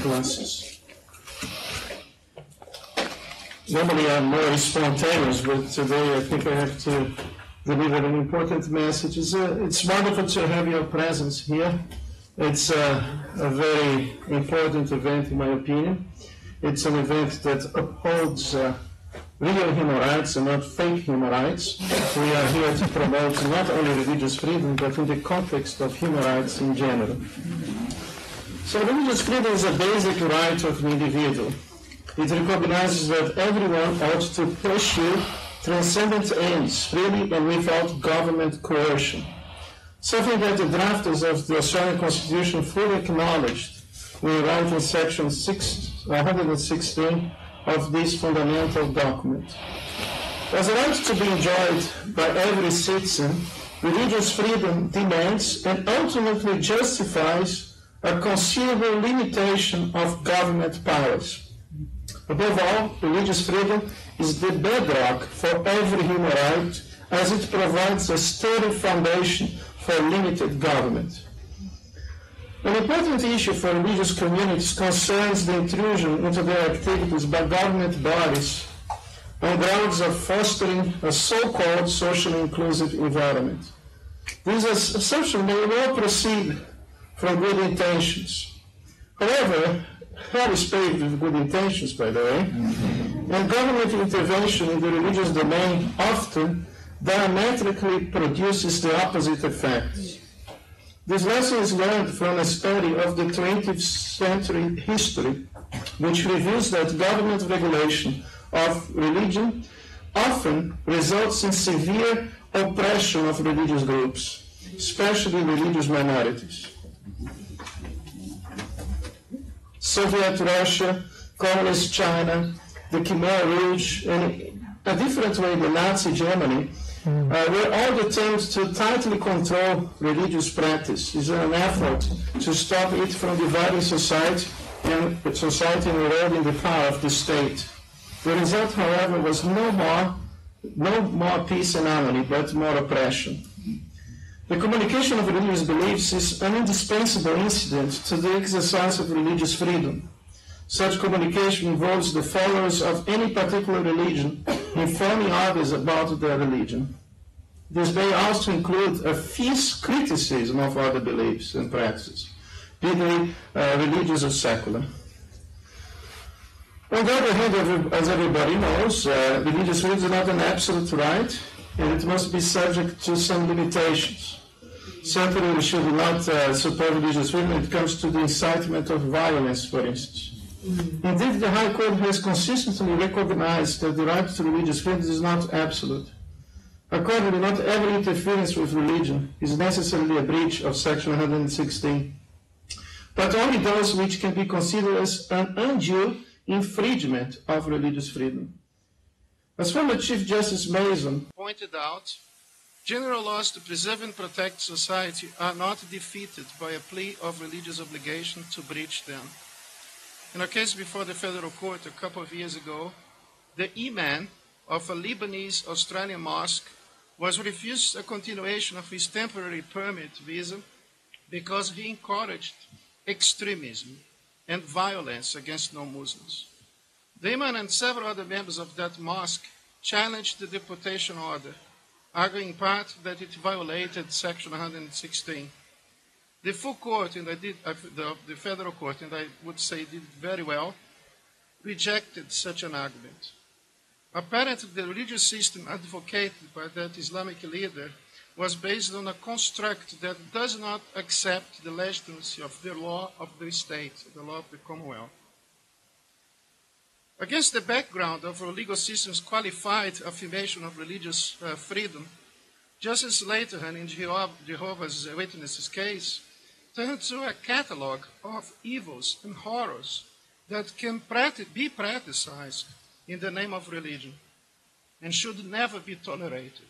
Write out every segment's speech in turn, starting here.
Classes. Normally I'm more spontaneous, but today I think I have to deliver an important message. It's wonderful to have your presence here. It's a very important event in my opinion. It's an event that upholds real human rights and not fake human rights. We are here to promote not only religious freedom, but in the context of human rights in general. So religious freedom is a basic right of the individual. It recognizes that everyone ought to pursue transcendent aims freely and without government coercion. Something that the drafters of the Australian Constitution fully acknowledged when writing section 116 of this fundamental document. As a right to be enjoyed by every citizen, religious freedom demands and ultimately justifies a considerable limitation of government powers. Above all, religious freedom is the bedrock for every human right, as it provides a sturdy foundation for limited government. An important issue for religious communities concerns the intrusion into their activities by government bodies on grounds of fostering a so-called socially inclusive environment. This assumption may well proceed from good intentions. However, hell is paved with good intentions, by the way, and government intervention in the religious domain often diametrically produces the opposite effects. This lesson is learned from a study of the 20th century history, which reveals that government regulation of religion often results in severe oppression of religious groups, especially religious minorities. Soviet Russia, Communist China, the Khmer Rouge, and a different way, the Nazi Germany, were all attempts to tightly control religious practice. Is an effort to stop it from dividing society and eroding the power of the state. The result, however, was no more peace and harmony, but more oppression. The communication of religious beliefs is an indispensable incident to the exercise of religious freedom. Such communication involves the followers of any particular religion informing others about their religion. This may also include a fierce criticism of other beliefs and practices, be they religious or secular. On the other hand, as everybody knows, religious freedom is not an absolute right, and it must be subject to some limitations. Certainly, we should not support religious freedom when it comes to the incitement of violence, for instance. Indeed, the High Court has consistently recognized that the right to religious freedom is not absolute. Accordingly, not every interference with religion is necessarily a breach of Section 116, but only those which can be considered as an undue infringement of religious freedom. As former Chief Justice Mason pointed out, general laws to preserve and protect society are not defeated by a plea of religious obligation to breach them. In a case before the federal court a couple of years ago, the imam of a Lebanese Australian mosque was refused a continuation of his temporary permit visa because he encouraged extremism and violence against non-Muslims. The imam and several other members of that mosque challenged the deportation order, arguing in part that it violated Section 116. The full court, and the federal court, and I would say did very well, rejected such an argument. Apparently, the religious system advocated by that Islamic leader was based on a construct that does not accept the legitimacy of the law of the state, the law of the Commonwealth. Against the background of our legal system's qualified affirmation of religious freedom, Justice Leiterhan in Jehovah's Witnesses case turned to a catalog of evils and horrors that can be practiced in the name of religion and should never be tolerated.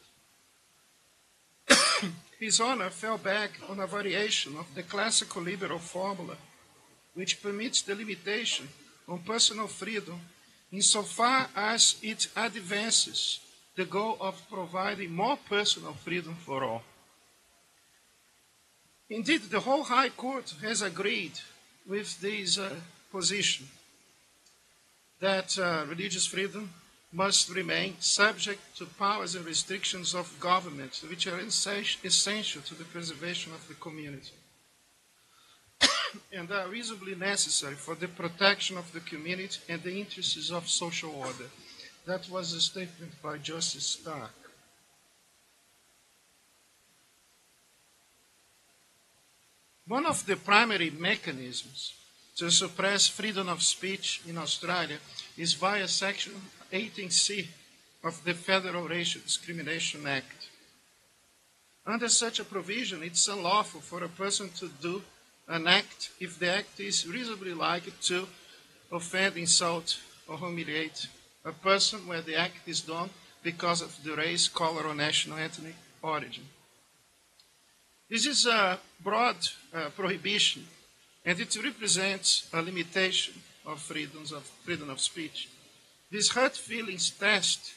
His Honor fell back on a variation of the classical liberal formula, which permits the limitation on personal freedom insofar as it advances the goal of providing more personal freedom for all. Indeed, the whole High Court has agreed with this position that religious freedom must remain subject to powers and restrictions of government, which are essential to the preservation of the community and are reasonably necessary for the protection of the community and the interests of social order. That was a statement by Justice Stark. One of the primary mechanisms to suppress freedom of speech in Australia is via Section 18C of the Federal Racial Discrimination Act. Under such a provision, it's unlawful for a person to do an act if the act is reasonably likely to offend, insult, or humiliate a person where the act is done because of the race, color, or national ethnic origin. This is a broad prohibition, and it represents a limitation of freedom of speech. This hurt feelings test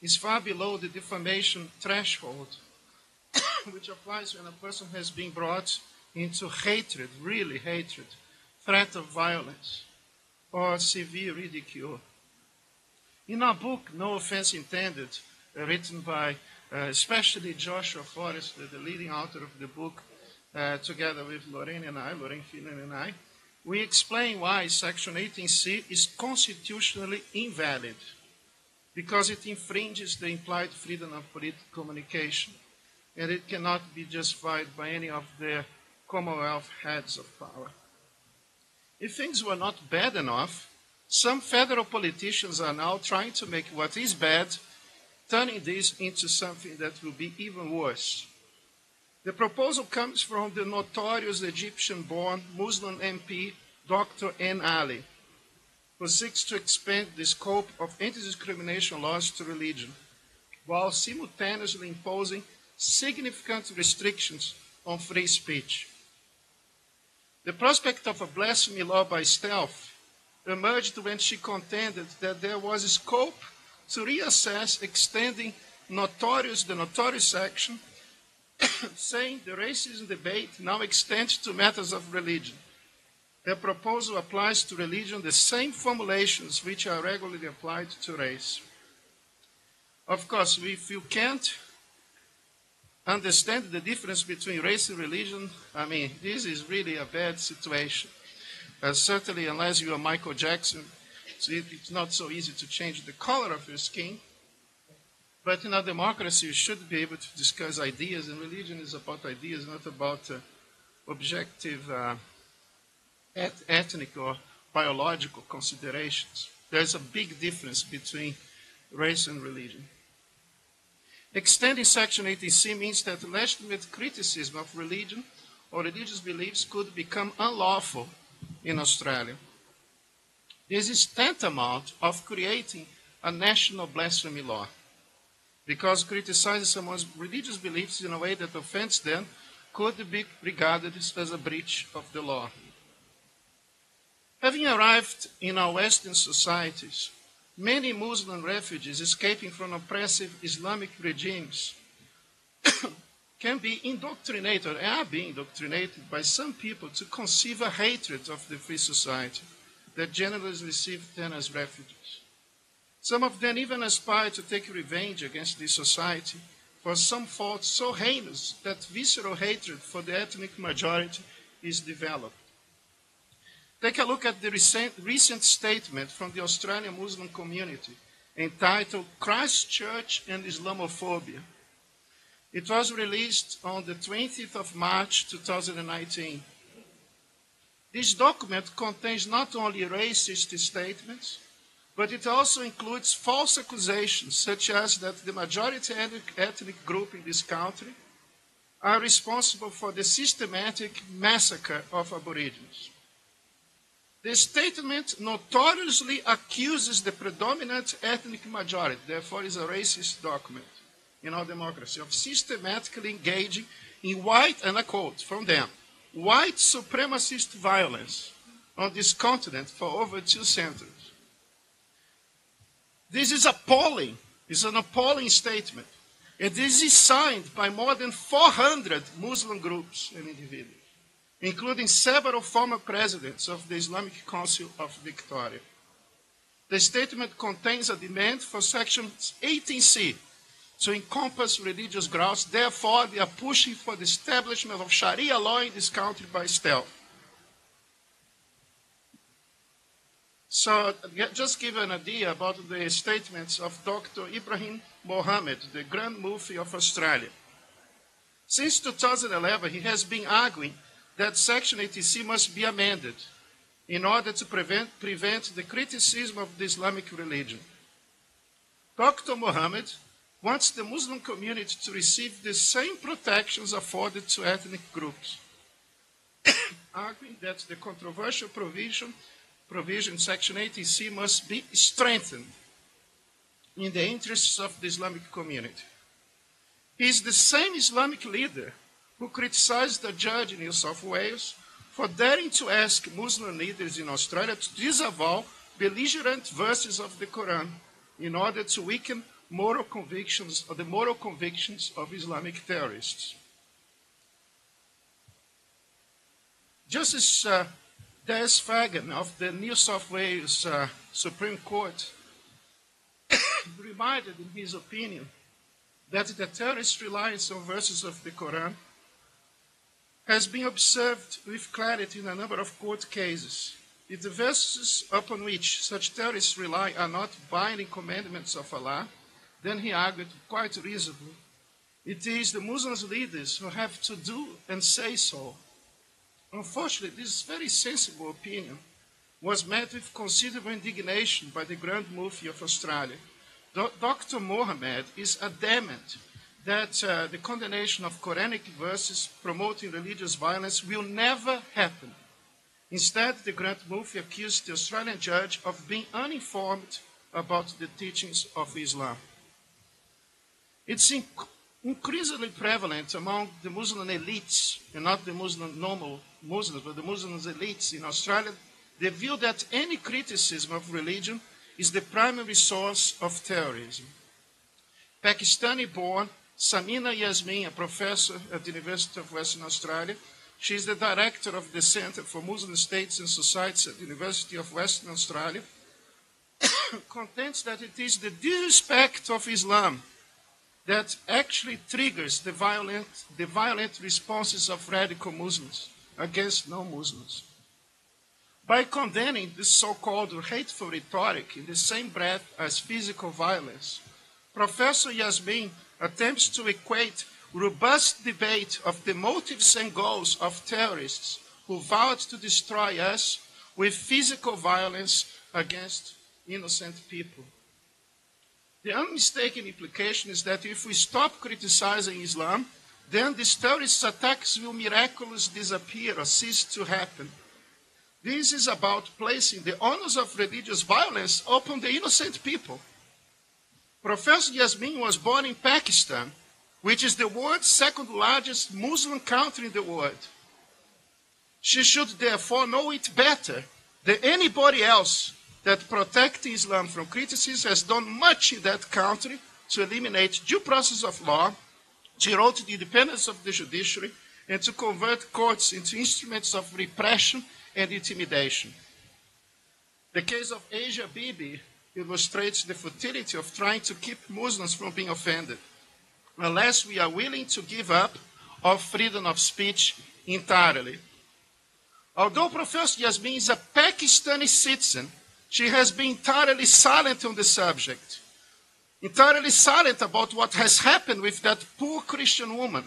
is far below the defamation threshold, which applies when a person has been brought into hatred, really hatred, threat of violence, or severe ridicule. In our book, No Offense Intended, written by especially Joshua Forrester, the leading author of the book, together with Lorraine Phelan and I, we explain why Section 18C is constitutionally invalid, because it infringes the implied freedom of political communication, and it cannot be justified by any of the Commonwealth heads of power. If things were not bad enough, some federal politicians are now trying to make what is bad, turning this into something that will be even worse. The proposal comes from the notorious Egyptian-born Muslim MP, Dr. N. Ali, who seeks to expand the scope of anti-discrimination laws to religion, while simultaneously imposing significant restrictions on free speech. The prospect of a blasphemy law by stealth emerged when she contended that there was scope to reassess extending the notorious section, saying the racism debate now extends to matters of religion. Her proposal applies to religion the same formulations which are regularly applied to race. Of course, if you can't understand the difference between race and religion, this is really a bad situation. Certainly, unless you are Michael Jackson, it's not so easy to change the color of your skin. But in a democracy, you should be able to discuss ideas, and religion is about ideas, not about objective ethnic or biological considerations. There's a big difference between race and religion. Extending Section 18C means that legitimate criticism of religion or religious beliefs could become unlawful in Australia. This is tantamount of creating a national blasphemy law, because criticizing someone's religious beliefs in a way that offends them could be regarded as a breach of the law. Having arrived in our Western societies, many Muslim refugees escaping from oppressive Islamic regimes can be indoctrinated, or are being indoctrinated by some people to conceive a hatred of the free society that generally receive them as refugees. Some of them even aspire to take revenge against this society for some fault so heinous that visceral hatred for the ethnic majority is developed. Take a look at the recent statement from the Australian Muslim community entitled Christchurch and Islamophobia. It was released on the 20th of March 2019. This document contains not only racist statements, but it also includes false accusations such as that the majority ethnic group in this country are responsible for the systematic massacre of Aborigines. The statement notoriously accuses the predominant ethnic majority, therefore is a racist document in our democracy, of systematically engaging in white, and I quote from them, white supremacist violence on this continent for over 2 centuries. This is appalling. It's an appalling statement. And this is signed by more than 400 Muslim groups and individuals. including several former presidents of the Islamic Council of Victoria. The statement contains a demand for Section 18C to encompass religious grounds. Therefore, they are pushing for the establishment of Sharia law in this country by stealth. So, just give an idea about the statements of Dr. Ibrahim Mohammed, the Grand Mufti of Australia. Since 2011, he has been arguing that Section 18C must be amended in order to prevent the criticism of the Islamic religion. Dr. Mohammed wants the Muslim community to receive the same protections afforded to ethnic groups, arguing that the controversial provision Section 18C must be strengthened in the interests of the Islamic community. He is the same Islamic leader who criticized a judge in New South Wales for daring to ask Muslim leaders in Australia to disavow belligerent verses of the Quran in order to weaken the moral convictions of Islamic terrorists. Justice Des Fagan of the New South Wales Supreme Court reminded in his opinion that the terrorist reliance on verses of the Quran has been observed with clarity in a number of court cases. If the verses upon which such terrorists rely are not binding commandments of Allah, then he argued quite reasonably, it is the Muslim leaders who have to do and say so. Unfortunately, this very sensible opinion was met with considerable indignation by the Grand Mufti of Australia. Dr. Mohammed is adamant that the condemnation of Quranic verses promoting religious violence will never happen. Instead, the Grand Mufti accused the Australian judge of being uninformed about the teachings of Islam. It's increasingly prevalent among the Muslim elites, and not the normal Muslims, but the Muslim elites in Australia, the view that any criticism of religion is the primary source of terrorism. Pakistani-born Samina Yasmin, a professor at the University of Western Australia, she is the director of the Center for Muslim States and Societies at the University of Western Australia, contends that it is the disrespect of Islam that actually triggers the violent responses of radical Muslims against non-Muslims. By condemning this so-called hateful rhetoric in the same breath as physical violence, Professor Yasmin attempts to equate robust debate of the motives and goals of terrorists who vowed to destroy us with physical violence against innocent people. The unmistaken implication is that if we stop criticizing Islam, then these terrorist attacks will miraculously disappear or cease to happen. This is about placing the onus of religious violence upon the innocent people. Professor Yasmin was born in Pakistan, which is the world's second largest Muslim country in the world. She should therefore know it better than anybody else that protecting Islam from criticism has done much in that country to eliminate due process of law, to erode the independence of the judiciary, and to convert courts into instruments of repression and intimidation. The case of Asia Bibi illustrates the futility of trying to keep Muslims from being offended, unless we are willing to give up our freedom of speech entirely. Although Professor Yasmin is a Pakistani citizen, she has been entirely silent on the subject, entirely silent about what has happened with that poor Christian woman.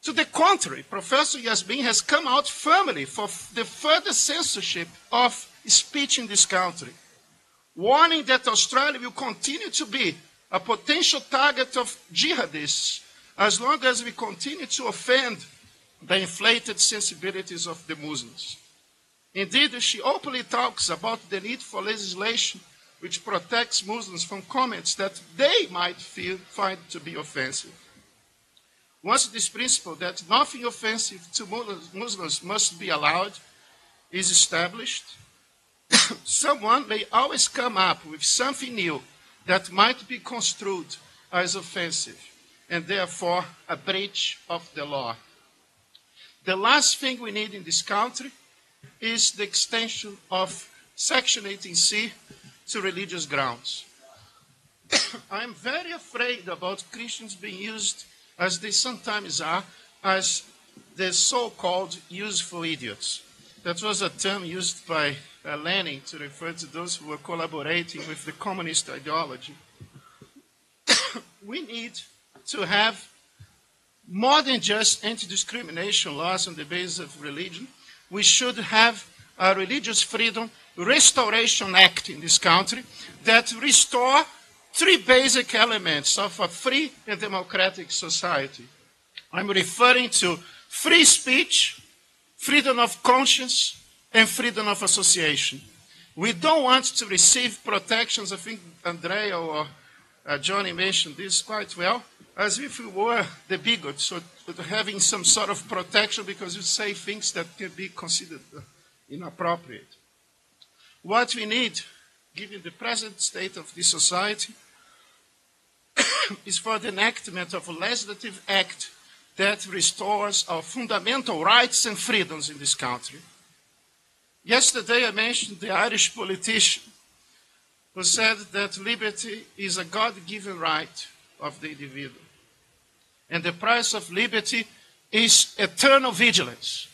To the contrary, Professor Yasmin has come out firmly for the further censorship of speech in this country, warning that Australia will continue to be a potential target of jihadists as long as we continue to offend the inflated sensibilities of the Muslims. Indeed, she openly talks about the need for legislation which protects Muslims from comments that they might find to be offensive. Once this principle that nothing offensive to Muslims must be allowed is established, someone may always come up with something new that might be construed as offensive and therefore a breach of the law. The last thing we need in this country is the extension of Section 18C to religious grounds. I'm very afraid about Christians being used, as they sometimes are, as the so-called useful idiots. That was a term used by Lenin to refer to those who were collaborating with the communist ideology. We need to have more than just anti-discrimination laws on the basis of religion. We should have a Religious Freedom Restoration Act in this country that restore three basic elements of a free and democratic society. I'm referring to free speech, freedom of conscience, and freedom of association. We don't want to receive protections. I think Andrea or Johnny mentioned this quite well, as if we were the bigots, so having some sort of protection because we say things that can be considered inappropriate. What we need, given the present state of this society, is for the enactment of a legislative act that restores our fundamental rights and freedoms in this country. Yesterday I mentioned the Irish politician who said that liberty is a God-given right of the individual. And the price of liberty is eternal vigilance.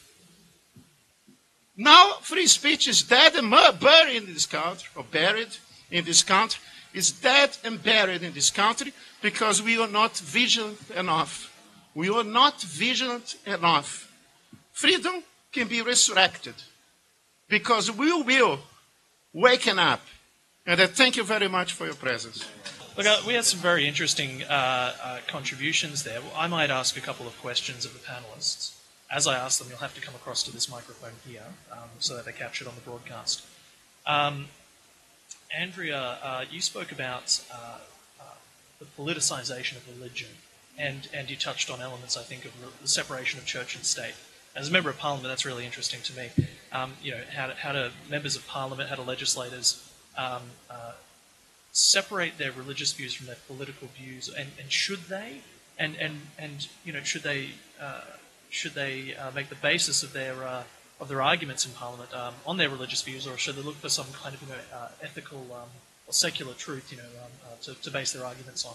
Now free speech is dead and buried in this country, or buried in this country, is dead and buried in this country because we are not vigilant enough. We are not vigilant enough. Freedom can be resurrected because we will waken up. And I thank you very much for your presence. Look, we had some very interesting contributions there. I might ask a couple of questions of the panellists. As I ask them, you'll have to come across to this microphone here so that they're captured on the broadcast. Andrea, you spoke about the politicization of religion, and you touched on elements, I think, of the separation of church and state. As a member of parliament, that's really interesting to me. How do members of parliament, how do legislators separate their religious views from their political views, and should they? And should they make the basis of their arguments in Parliament on their religious views, or should they look for some kind of ethical or secular truth to base their arguments on?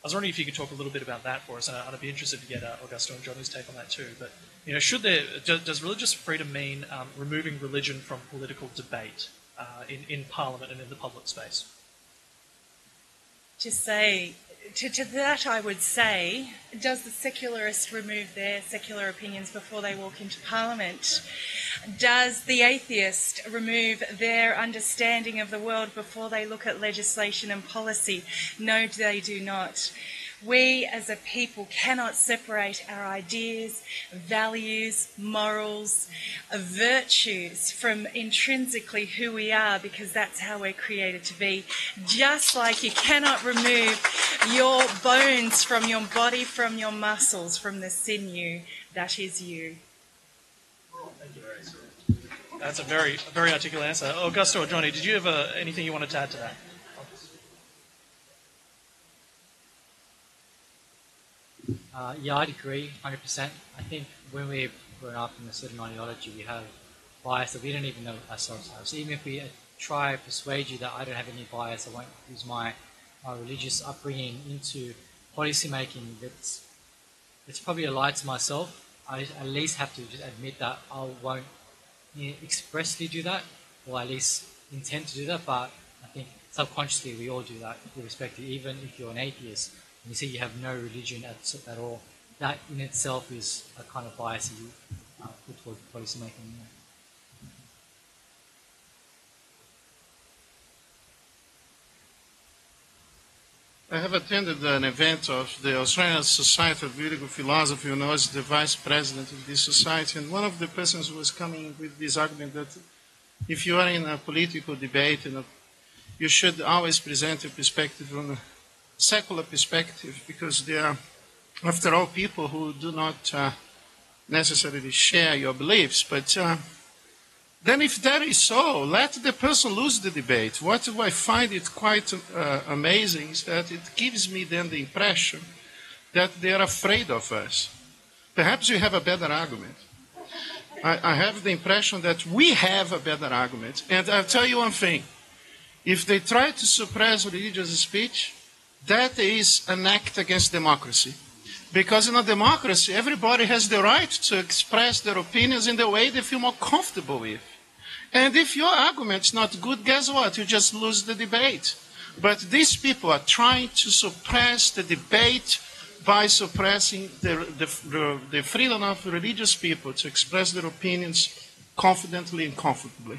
I was wondering if you could talk a little bit about that for us, and I'd be interested to get Augusto and Johnny's take on that too. But does religious freedom mean removing religion from political debate in Parliament and in the public space? To that I would say, does the secularist remove their secular opinions before they walk into Parliament? Does the atheist remove their understanding of the world before they look at legislation and policy? No, they do not. We as a people cannot separate our ideas, values, morals, virtues from intrinsically who we are, because that's how we're created to be. Just like you cannot remove your bones from your body, from your muscles, from the sinew that is you. Thank you. That's a very articulate answer. Augusto or Johnny, did you have anything you wanted to add to that? Yeah, I'd agree 100%. I think when we're grown up in a certain ideology, we have bias that we don't even know ourselves have. So even if we try to persuade you that I don't have any bias, I won't use my religious upbringing into policy making, it's probably a lie to myself. I at least have to just admit that I won't expressly do that, or at least intend to do that, but I think subconsciously we all do that, irrespective, even if you're an atheist. You say you have no religion at all, that in itself is a kind of bias you put towards policy making. I have attended an event of the Australian Society of Biblical Philosophy when I was the vice president of this society, and one of the persons was coming with this argument that if you are in a political debate, you should always present your perspective from a secular perspective, because they are, after all, people who do not necessarily share your beliefs. But then if that is so, let the person lose the debate. What I find it quite amazing is that it gives me then the impression that they are afraid of us. Perhaps you have a better argument. I have the impression that we have a better argument. And I'll tell you one thing. If they try to suppress religious speech, that is an act against democracy. Because in a democracy, everybody has the right to express their opinions in the way they feel more comfortable with. And if your argument's not good, guess what? You just lose the debate. But these people are trying to suppress the debate by suppressing the freedom of religious people to express their opinions confidently and comfortably.